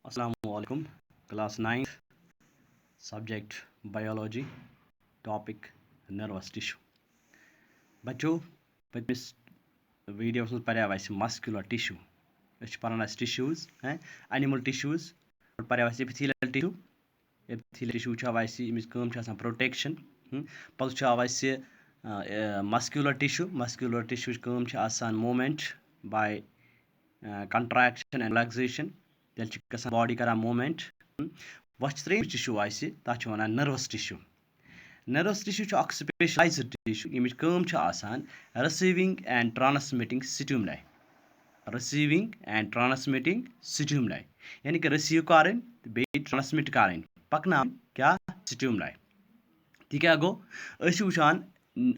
Assalamualaikum. Class 9th, subject biology, topic nervous tissue. बच्चों पत्मिस videos में पढ़ा वैसे muscular tissue. अच्छे पढ़ना tissues हैं animal tissues और पढ़ा वैसे epithelial tissue. Epithelial tissue छा वैसे इमिस काम छा आसान protection. पल छा वैसे muscular tissue. Muscular tissue काम छा आसान movement by contraction and relaxation. Then छा body करा movement. What's tissue आइसे ताच वना nervous tissue. Nervous tissue is a specialized tissue which is receiving and transmitting stimuli. Receiving and transmitting stimuli. यानी कि receive करें बेट transmit करें पकना क्या stimuli. ठीक है गो अश वुचान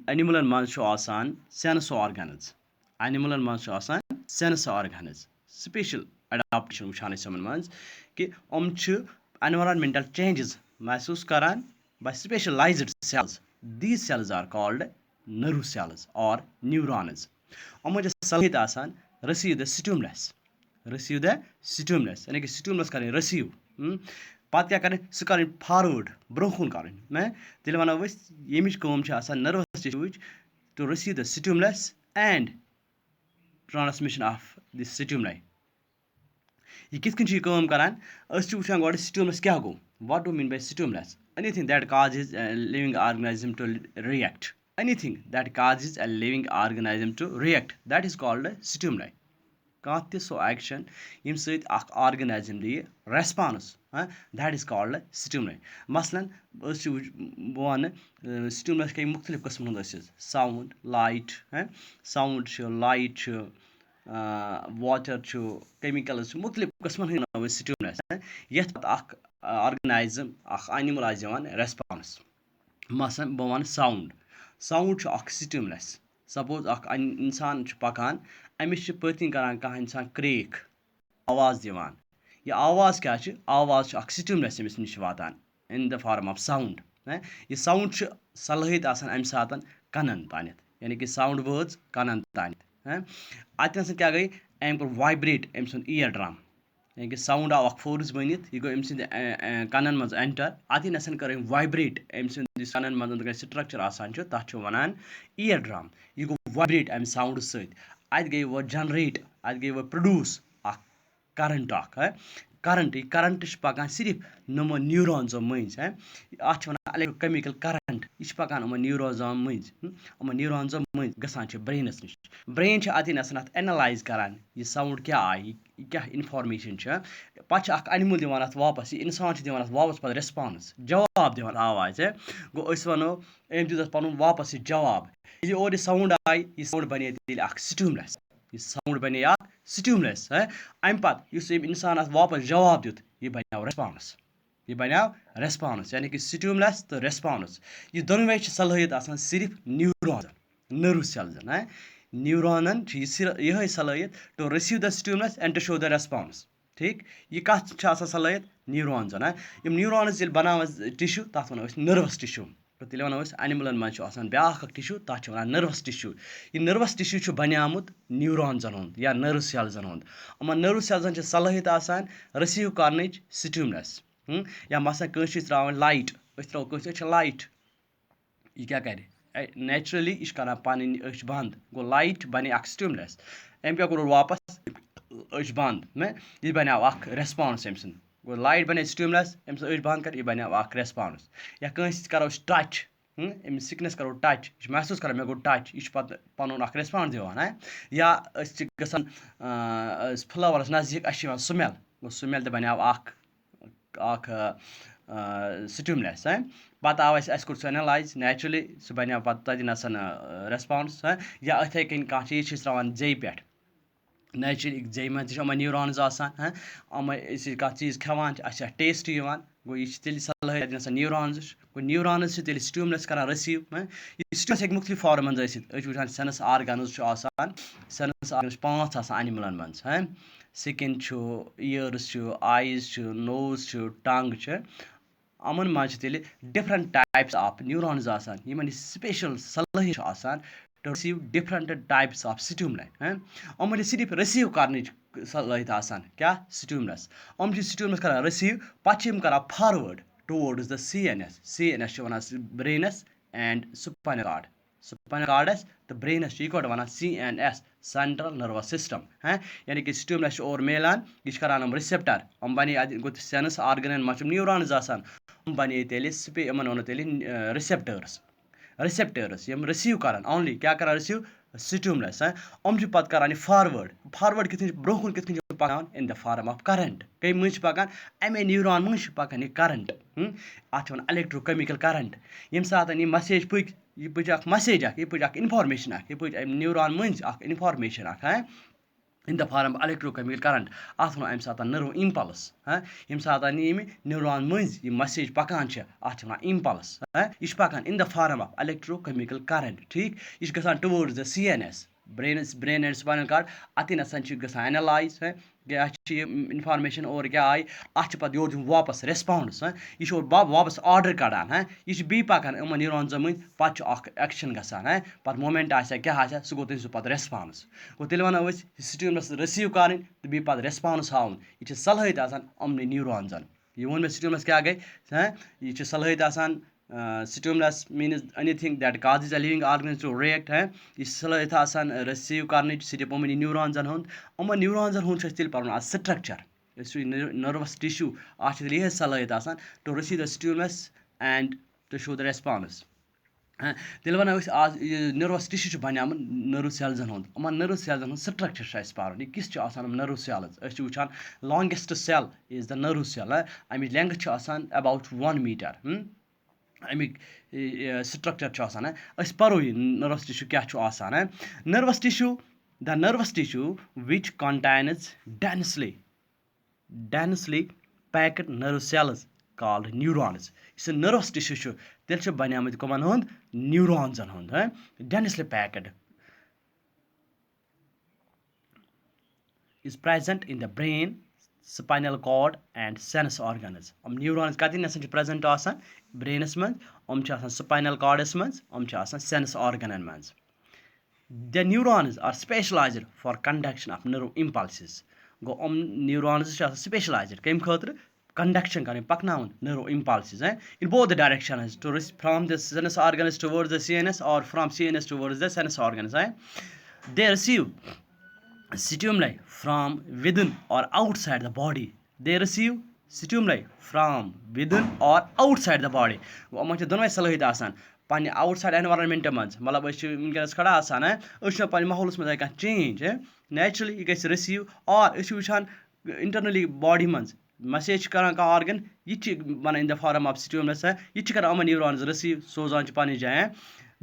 animal मंज छ आसान sense organs. Animal मंज छ आसान sense organs. Special adaptation वुचान इसमन मंज कि छ environmental changes महसूस करान by specialized cells. These cells are called nerve cells or neurons. Omo salhit asan receive the stimulus. Receive the stimulus. यानी कि stimulus करें receive. पात क्या करें सु करें forward ब्रोखुन करें मैं तेल वना वस यमिच काम छ आसान nervous tissue to receive the stimulus and transmission of the stimuli. ये किस कन काम करान अस वुचान गड stimulus क्या गो. What do you mean by stimulus? Anything that causes a living organism to react. Anything that causes a living organism to react. That is called a stimuli. Kant so action yim sait ak organism di response. That is called a stimuli. Maslan one stimulus के मुख्तलिफ किस्म हंद sound, light, sound light water chemicals मुख्तलिफ किस्म हंद stimulus. यथ ak organism ak animal आज दिवान response. Masan बवान sound. Sound ak stimulus. Suppose ak इंसान पकान अमिस पतिन करान कह इंसान क्रेक आवाज दिवान. यह आवाज क्या आवाज ak stimulus अमिस निश वातान in the form of sound. यह sound सलहित आसान अमि सातन कनन तानित यानी कि sound words कनन तानित. अतन क्या गई अम कर vibrate अमि सुन ear drum. यानी कि साउंड आव फोर्स बनित यह गो अम कनन मज एंटर अति नसन कर वाइब्रेट अम कनन मज स्ट्रक्चर आसान तथ वनान ईयर ड्रम. यह गो वाइब्रेट अम साउंड सत अत गई वो जनरेट अत गई वो प्रोड्यूस करंट करंट पकान सिर्फ नमो न्यूरॉन्सो मज अत इलेक्ट्रोकेमिकल करंट यह पकान यमो न्यूरोन्सो मज यमो न्यूरॉन्सो मज गसान ब्रेनस निश ब्रेन अति नसन अत एनालाइज करान यह साउंड क्या आई क्या इन्फॉर्मेशन पे एनिमल दिवान अत वापस यह इंसान दिवान अत वापस पे रेस्पॉन्स जवाब दिवान आवाज गो अस वनो अम दित पन वापस यह जवाब ये और यह साउंड आई यह साउंड बने स्टिमुलस यह साउंड बने स्टिमुलस अम पे इंसान अत वापस जवाब दित यह बनो रेस्पॉन्स यह बनो रेस्पॉन्स यानी कि स्टिमुलस तो रेस्पॉन्स यह दोनों सलहियत आसान सिर्फ न्यूरॉन नर्व सेल्स न्यूरॉनन यह सलहियत to receive the stimulus and to show the response. ठीक यह कत सलहियत न्यूरॉन्स यम न्यूरॉन्स बनावन टिश्यू तथ वनो नर्वस टिश्यू तो तेल वनो एनिमलन मज ब्या टिश्यू तथ वन नर्वस टिश्यू. यह नर्वस टिश्यू बनियामुत न्यूरॉन्सन हुंद या नर्व सेल्सन हुंद. यमन नर्व सेल्सन सलहियत आसान रिसीव करने स्टिमुलस या मसा कस त्रावन लाइट त्रो कस लाइट यह क्या कर नेचुरली यह कर पन बंद गो लाइट बने स्टिमुलस अम पे कोर वापस बंद में यह बनो रेस्पॉन्स अम सुन गो लाइट बने स्टिमुलस अम बंद कर यह बनो रेस्पॉन्स. या कंस करो टच अम सिकनस करो टच यह महसूस कर मे गो टच यह पे पन रेस्पॉन्स दिवान या गसान फ्लावरस नजदीक अस स्मेल गो स्मेल तो बनो स्टिमुलस पत आव कोर एनालाइज नेचुरली सह बनो तन रेस्पॉन्स या अथे कन कह चीज त्रावान जे पे नेचुरली जे मज न्यूरॉन्स आसान अम कह चीज खान टेस्ट गो यह तेल सलहियत न्यूरॉन्स गो न्यूरॉन्स तेल स्टिमुलस कर रिसीव यह स्टिमुलस हे मुख्तलिफ फॉर्म मज वुचान सेंस आर्गन्स आसान सेंस आर्गन्स 5 आसान एनिमलन मज skin ears eyes nose tongue अमन मज तेल डिफरेंट टाइप्स ऑफ न्यूरॉन्स आसान यमन स्पेशल सलहियत आसान to receive different types of stimuli. यमन सिर्फ रिसीव करने सलाहियत आसान क्या stimulus यम stimulus कर रिसीव पम कर forward towards the CNS brainus and spinal cord तो ब्रेनस यह one CNS central nervous system यानी कि स्टिमुलस और मिलान यह करान रिसेप्टर हम बने गो सेंस ऑर्गन मज न्यूरॉन्स आसान हम बने तेल यमन वो तेल रिसेप्टर्स यम रिसीव करान ओनली क्या करान रिसीव स्टिमुलस यम पत करान फॉरवर्ड कितन ब्रोह कितन पकान in the form of current कई मज पकान अमे न्यूरॉन मज पकान यह करंट अत वन इलेक्ट्रोकेमिकल करंट यम सात यह मैसेज पुक यह पुज मैसेज यह पुज इनफॉर्मेशन यह पुज न्यूरॉन मज information in the form of electrochemical current अत वो अम सात नर्व इम्पल्स यम सात न्यूरॉन मज यह मैसेज पकान अत वन इम्पल्स यह पकान in the form of electrochemical current ठीक यह गसान towards the CNS brain and spinal cord अतन गसान एनालाइज क्या इनफॉर्मेशन और क्या आई अत योर वापस रेस्पॉन्स यह वापस ऑर्डर कड़ान यह बी पकान इन न्यूरॉन्स मज पे एक्शन गसान पे मोमेंट क्या सह गो तम पे रेस्पॉन्स गो तेल वो स्टिमुलस रिसीव कर बी पे रेस्पॉन्स हावन यह सलाहियत यमन न्यूरॉन्स यह वो मे स्टिमुलस क्या गई यह सलाहियत stimulus means anything that causes a living organism to react यह सलाहियत रिसीव कर सिर्फ यमन न्यूरॉन्स यमन न्यूरॉन्स हूँ तेल पर स्ट्रक्चर नर्वस टिश्यू अत यह सलाहियत to receive the stimulus and to show the response तेल वन आज नर्वस टिश्यू बनियामन नर्व सेल्सन हूँ यमन नर्व सेल्सन हूँ स्ट्रक्चर पार यह किस नर्व सेल्स वुचान longest cell is the nerve cell अमिच लेंथ अबाउट 1 मीटर अमिक स्ट्रक्चर परो यह नर्वस टिश्यू क्या nervous tissue the nervous tissue which contains densely packed nerve cells called neurons यह नर्वस टिश्यू तेल बनियामत कमन हुंद न्यूरॉन्सन हुंद densely packed is present in the brain, spinal cord and sense organs. Neurons कतन present brainस मज spinal cords मज sense organ मज. The neurons are specialized for conduction of nerve impulses. Go neurons specialized कम खतर conduction कर पकनावन nerve impulses in both the directions from the sense organs towards the CNS or from CNS towards the sense organs. They receive stimuli from within or outside the body. They receive stimuli from within or outside the body. Yemen दोनों सलाहियत आसान पन्ने outside environment मज मतलब वनकस खड़ा आसान पे माहौलस मज कह चेंज नेचुरली यह गि रिसीव और वुचान इंटरनली बॉडी मज मैसेज कर कह ऑर्गन यह one in the form of stimulus यह कर यमन न्यूरॉन्स रिसीव सोजान पन्ने जाए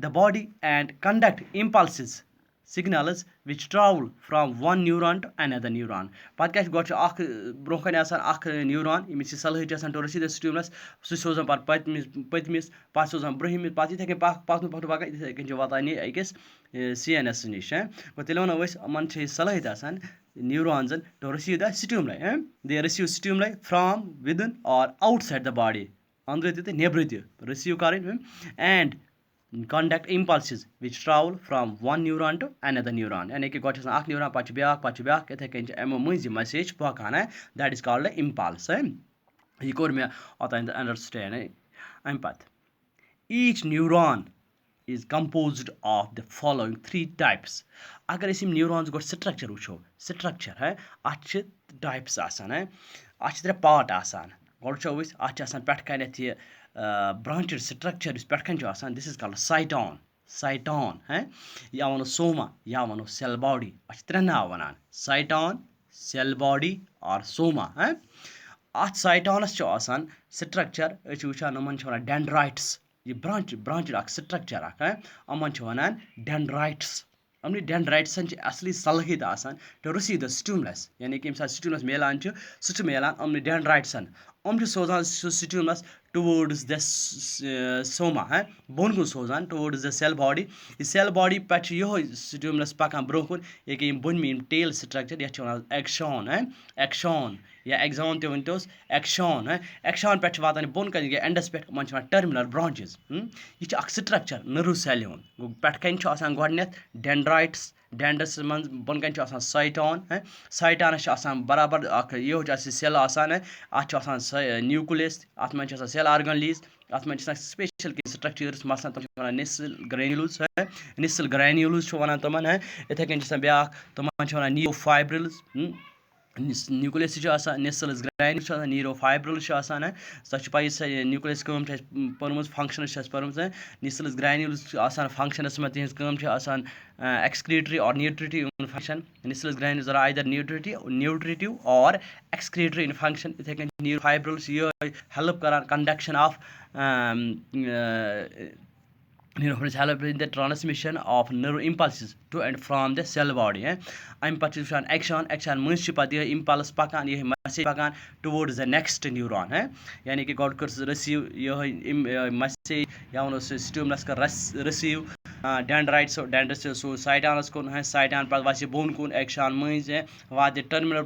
the body and conduct impulses signals which travel from one neuron to another neuron. Pat क्या गो ब्रोह कन न्यूरॉन यमिस सलाहियत टू रिसीव द स्टिमुलस सह सोजान पतमिस पे सोजान ब्रोहिम पे इथे पकन पकन इथे कन वातान अकिस CNS नश गो तेल वो यमन सलाहियत neurons to receive the stimuli. They receive stimuli from within or outside the body अंदर तो नेबर तो रिसीव कर and conduct impulses which travel from one neuron to another neuron. यानी कि गोट न्यूरॉन पे ब्या इथे कन मज मैसेज पकान दैट इज कॉल्ड इम्पल्स यह कोर मे ओतान अंडरस्टैंड अम पत each neuron is composed of the following 3 types. अगर इस न्यूरॉन्स गो स्ट्रक्चर वो स्ट्रक्चर अत टाइप्स अत 3 पार्ट आसान गो अत पे कन ब्रांचड स्ट्रक्चर पे दिस इज कॉल्ड साइटॉन या वनो सोमा या वनो सेल बॉडी अत 3 नाव वन साइटॉन सेल बॉडी और सोमा अत साइटॉनस स्ट्रक्चर वुचान वन डेंड्राइट्स यह branched structure Yemen one dendrites Yemen dendrites असली सलाहियत टू रिसीव द स्टिमुलस यानी कि स्टिमुलस मिलान सह मिलान यमन डेंड्राइट्सन सोजान स्टिमुलस टुवर्ड्स द सोमा बोन कुन सोजान towards the cell body cell body पे यह स्टिमुलस पकान ब्रोह कुन ये बोन टेल स्ट्रक्चर ये एक्शन या एक्सॉन ते वनतोस एक्शन एक्शन पे वातान बोन कन एंडस पे मन टर्मिनल ब्रांचेस यह स्ट्रक्चर नर्व सेल पे कन गोडनेथ डेंड्राइट्स डेंड्रस मन बोन कन साइटॉन साइटॉनस बराबर यो सेल अत न्यूक्लियस अत मन सेल ऑर्गेनलीज अत मन स्पेशल स्ट्रक्चर्स मसलन तम निसल ग्रेन्यूल्स निसल ग्रेन्यूल्स वन तमन इथे कन ब्या तमन neurofibrils nucleus Nissl's granules neurofibrils so पी न्यूक्लियस पर्म फंक्शनस पर्म निसल्स ग्रैन्यूल्स फंक्शनस तिहज excretory or nutritive function Nissl's granules are either nutritive or excretory in function इथे कन नीरो फाइब्रिल्स ये हेल्प कर conduction of neurofilaments help in the transmission of nerve impulses to and from the cell body am pat action munch pat ye impulse pakan ye message pakan towards the next neuron yani ki god kurs receive ye message ya uno stimulus ka receive dendrites so cytons kun cyton pat vasi bone kun action munch vaat terminal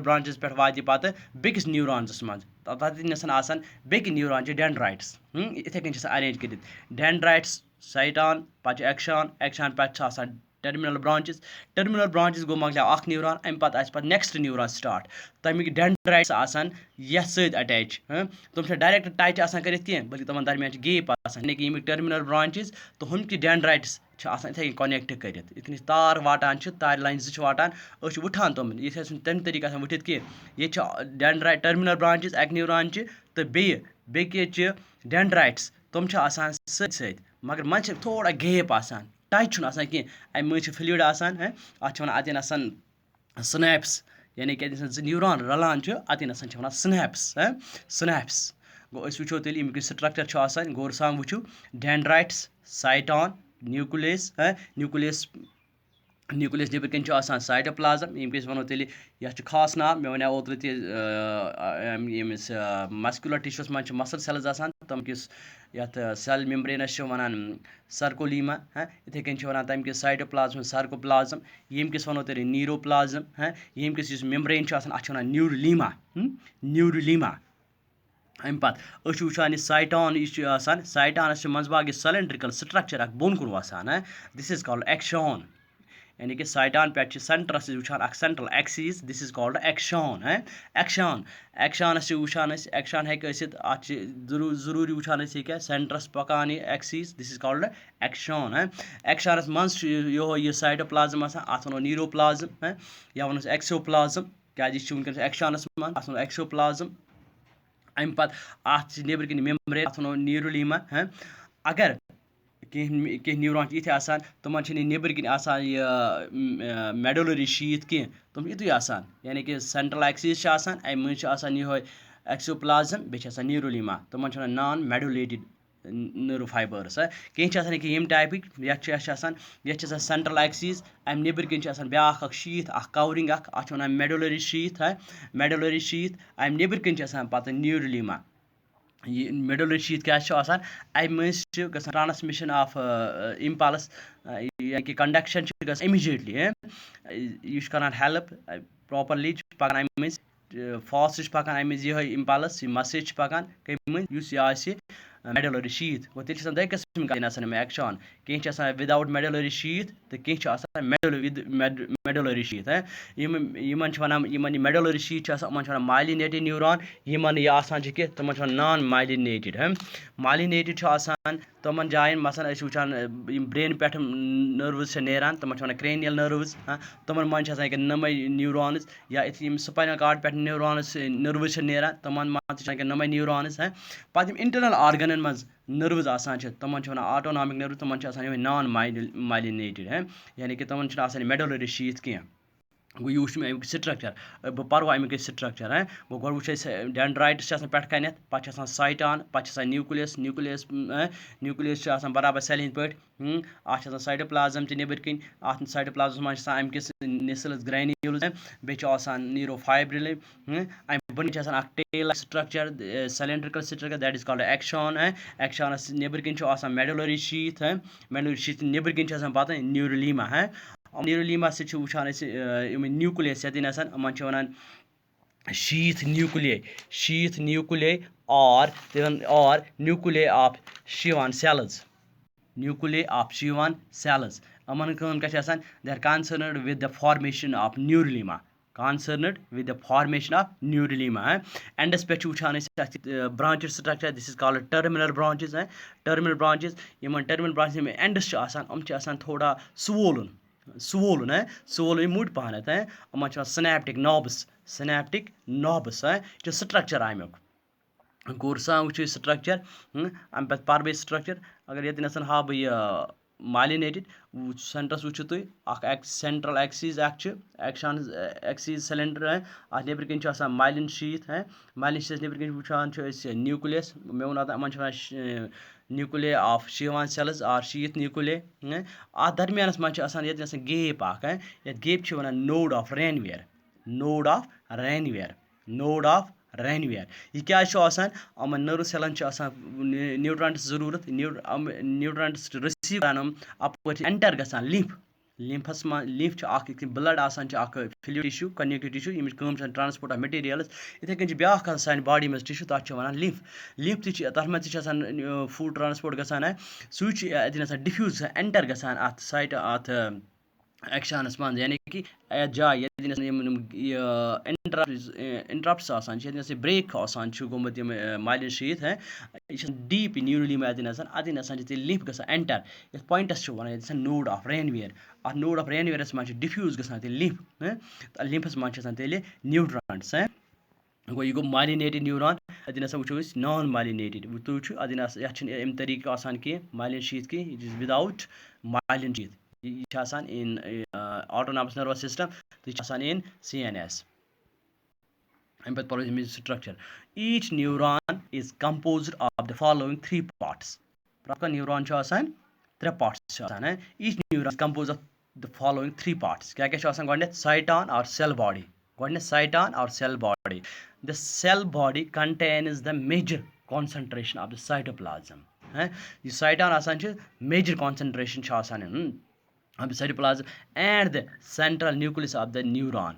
branches pet vaat pat biggest neurons man तथन बेक neuron dendrites इथे कन arrange कर dendrites cyton पे axon पे terminal branches गो मकल neuron अम पे नेक्स्ट न्यूरॉन स्टार्ट तमिक डेंड्राइट्स ये सत अटैच तुम डायरेक्ट टच कर बल्कि तम दरमियान गैप यानी टर्मिनल ब्रांचेस तो हम डेंड्राइट्स इथे कनेक्ट कर तार वाटान तार लाइन वाटान वठान तम ये तम तरीके वठित कह ये डेंड्राइट टर्मिनल ब्रांचेस अक न्यूरॉन तो बेच डेंड्राइट्स तुम सत मगर मन थोड़ा गैप टच कह अम मज फ्लूड अतन स्नैप्स यानी कि न्यूरॉन रलान अतन स्नैप्स गो वो तेल अमिक स्ट्रक्चर गौर सान वो डेंड्राइट्स साइटॉन न्यूक्लियस नबर कन साइटोप्लाज्म यस वो तेल यह खास नाम मे वन ओतर मस्कुलर टिश्यूस मन मसल सेल्स तम किस यथ सेल मेम्ब्रेनस वन सर्कोलीमा इथे कन वन तम किस साइटोप्लाज्म सर्कोप्लाज्म यम किस वो तेल नीरोप्लाज्म यम किस मेम्ब्रेन अत न्यूरोलीमा अम पे वुचान साइटॉन यह साइटॉनस मंजबाग सिलेंड्रिकल स्ट्रक्चर बोन कुन वसान दिस इज कॉल्ड एक्शन यानी कि साइटॉन पे सेंटरस वुचान central axis this is called एक्शनस वुचान एक्शन जरूरी वुचान क्या सेंटरस पकान एक्सिस दिस इज कॉल्ड एक्शनस मज यह साइटोप्लाज्म अत वो नीरोप्लाज्म या वो एक्सोप्लाज्म क्या वनकस एक्शनस मन अत वो एक्सोप्लाज्म अम पे नबर कन मेम्ब्रेन अत वो न्यूरोलीमा अगर कह न्यूरॉन ये तमन नबर कन मेडुलरी शीथ कह तुम युत यानी कि सेंट्रल एक्सिस अम मज यह एक्सोप्लाज्म बे न्यूरोलीमा तमन नॉन मेडुलेटेड नर्व फाइबर्स कह यम टाइपिक ये सेंट्रल एक्सिस अम नबर कन ब्या शीथ कवरिंग अत वन मेडुलरी शीथ अम नबर कन पे न्यूरोलीमा ये मेडुलरी शीथ क्या अम मज ट्रांसमिशन ऑफ इम्पल्स यानी कि कंडक्शन इमीडिएटली यह कर हेल्प प्रॉपरली पकान अम मज फास्ट पकान अम मज यह इम्पल्स मसेज पकान कम मज मेडुलरी शीथ गो तेल दो किस्म का एक्शन कह विदाउट मेडुलरी शीथ तो कह medullary sheath one medullary sheath myelinated neuron Yemen यह कह तमन नॉन माइलिनेटेड तमन जायन मसलन वुचान ब्रेन पे नर्व्स नेरान तमन क्रेनियल नर्व्स तमन मन नमे न्यूरॉन्स या स्पाइनल कार्ड पे नर्व्स नेरान तमन नमे न्यूरॉन्स पे इंटरनल ऑर्गनन मज नर्व्स तमन ऑटोनॉमिक नर्व तमन नॉन माइलिनेटेड यानी कि तमन मेडुलरी शीथ कह गो यह अमिक स्ट्रक्चर बह पर्व अमिक स्ट्रक्चर गो गो वो डेंड्राइट्स पे कन पे साइटॉन पे न्यूक्लियस बराबर सेल हिंद पे अत साइटोप्लाज्म नबर कन अत साइटोप्लाज्म मज अमकिस निसल्स ग्रैन्यूल्स बे नीरो फाइब्रिल अम बन tail structure cylindrical structure that is called एक्शनस नबर कन मेडुलरी शीथ नबर कन पे न्यूरोलीमा न्यूरोलीमा से वुचान न्यूक्लियस यन वन sheath nuclei or nuclei of Schwann cells. Nuclei of Schwann cells. Aman kaam kya asan? They are concerned with the formation of neurulima. Endus pe wuchan branches structure. This is called terminal branches. Terminal branches. Terminal branches में endus asan thoda swollen mood pahanat synaptic knobs जो structure आमिक कोर्सा वो structure अम पे पार structure अगर ये दिन हा बह myelinated centers वो तुई central axis axis cylinder अत नेबर कन myelin sheath myelin sheath neighbour कन वुचान nucleus मे वोन अत nuclei of Schwann cells or sheath nuclei अत दरमियानस मज gap यत gap वनान node of Ranvier यह क्या यमन नर्व सेलन न्यूट्रंट्स जरूरत न्यूट्रंट्स रिसीव अप एंटर गसान लिम्फस lymph blood fluid tissue connective tissue यम ट्रांसपोर्ट ऑफ मटेरियल्स इथे कन ब्याख सान बॉडी में टिश्यू तथ वन लिम्फ तथ मज फूड ट्रांसपोर्ट गसान सह डिफ्यूज एंटर गसान अत साइट अत एक्शनस मन यानी कि जाय इंटरप्ट्स ब्रेक गोमुत myelin sheath यह डीप न्यूरली अतन लिम्फ ग एंटर ये points one node of Ranvier अत नोड ऑफ रेनवियरस मज डिफ्यूज ग लिम्फ लिम्फस मज न्यूट्रंट्स गो यह गो माइलिनेटेड न्यूरॉन अदि वो नॉन माइलिनेटेड तुझ अम तरीके कह myelin sheath की it is without myelin sheath यह इन autonomous nervous system तो इन CNS अम पे पढ़ो structure. Each neuron is composed of the following three parts. प्रत्येक न्यूरॉन त्रे parts each neuron is composed of the following three parts. क्या क्या cyton or cell body. Cyton or cell body. The cell body contains the major concentration of the cytoplasm. ये cyton major concentration of the cytoplasm and the central nucleus of the neuron.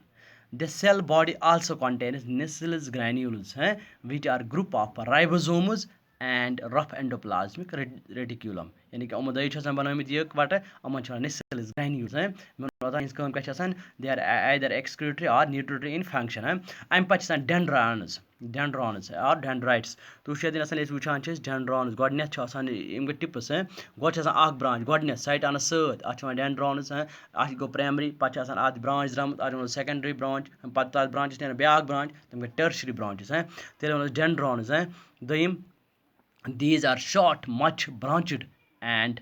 The cell body also contains nucleus granules, which are group of ribosomes and rough endoplasmic reticulum. यानी कि अमो दई बनामित यकवट अमन nucleus granules they are either excretory or nutritory in function. अम पे dendrons or dendrites तो वुचान dendrons गोडनेथ tips गोड branch गोडनेथ cyton सत अत dendrons अत गो primary पे अत ब्रांच द्रामुत अत सेकेंडरी ब्रांच पे ब्रांचस नीर ब्या ब्रांच तम गई टर्शरी ब्रांचस तेल वो dendrons दोम these are short much branched and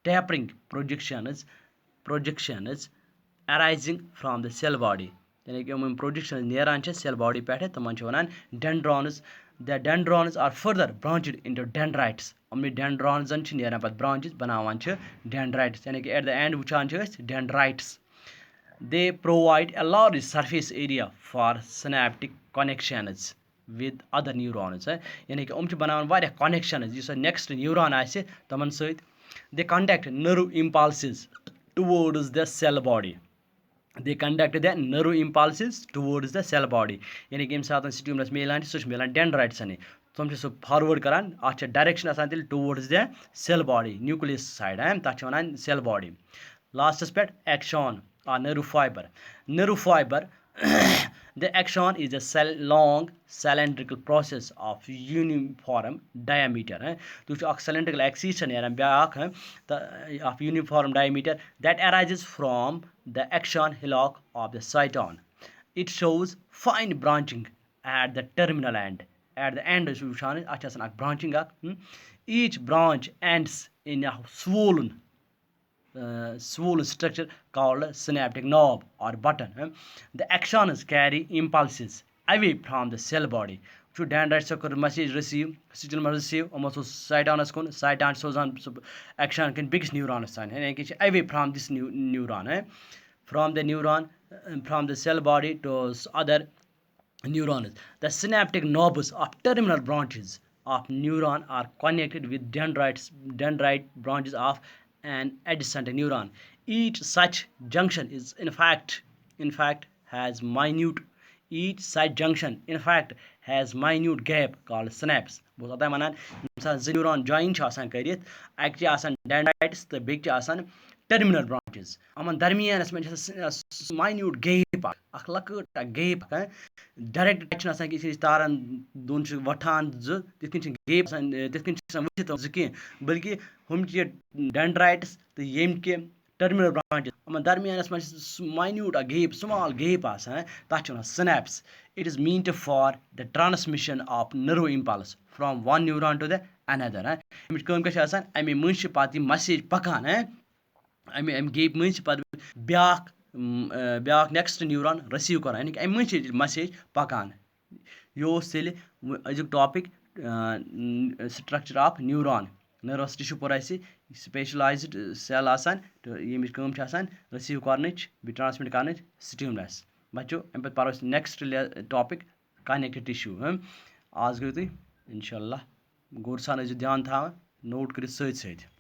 tapering projections arising from the cell body. यानी कि प्रोजेक्शन नेरान सेल बॉडी पे तमन one dendrons. The dendrons are further branched into dendrites. dendrons नेरान पे branches बनावान dendrites यानी कि at the end वुचान dendrites. They provide a large surface area for synaptic connections with other neurons. यानी कि बनावान वारिया connections जिस next neuron आसे तमन सहित. They conduct nerve impulses towards the cell body. They conduct the nerve impulses towards the cell body. यानी कि stimulus मिलान सह मिलान dendrites तम फॉरवर्ड करान अत डायरेक्शन आसान towards the cell body nucleus side तथ वन cell body. Last पे axon or nerve fiber. The axon is a long cylindrical process of uniform diameter. तो cylindrical axis of uniform diameter that arises from the axon hillock of the cyton. It shows fine branching at the terminal end. At the end branching. Each branch ends in a swollen structure called synaptic knob or button. The axons carry impulses away from the cell body. To dendrites message receive cyton sozan axon can biggest neuron away from this neuron from the cell body to other neurons. The synaptic knobs of terminal branches of neuron are connected with dendrite branches of an adjacent neuron. Each such junction is in fact has minute each side junction in fact has minute gap called synapse bos ata manan misal z neuron join छ आसान करित एक छ आसान dendrites तो bake छ आसान terminal branches अमन दरमियानस में minute gap अख लकट gap डायरेक्ट छ आसान कि तारन दोन छ वठान ज तिकन छ gap तिकन छ वथित ज कि बल्कि हम छ dendrites तो येम के terminal branches अमन दरमियानस में minute gap small gap आसान ता छ synapse. It is meant for the transmission of nerve impulse from one neuron to the another. अमिच कम क्या आसान अमे मंज पत मसेज पकान अमे गेप मंज पत ब्याक नेक्स्ट न्यूरॉन रिसीव करान यानी कि अमे मंज मसेज पकान यो तेल अजुक topic structure of neuron nervous tissue पर स्पेशलाइज्ड सेल आसान तो यमिच कम छ आसान रिसीव करनच बे ट्रांसमिट करनच स्टिमुलस बच्चों अम पे पढ़ो नेक्स्ट टॉपिक कनेक्टिव टिश्यू आज गो तुम इंशाल्लाह गोर सान ध्यान था नोट कर सत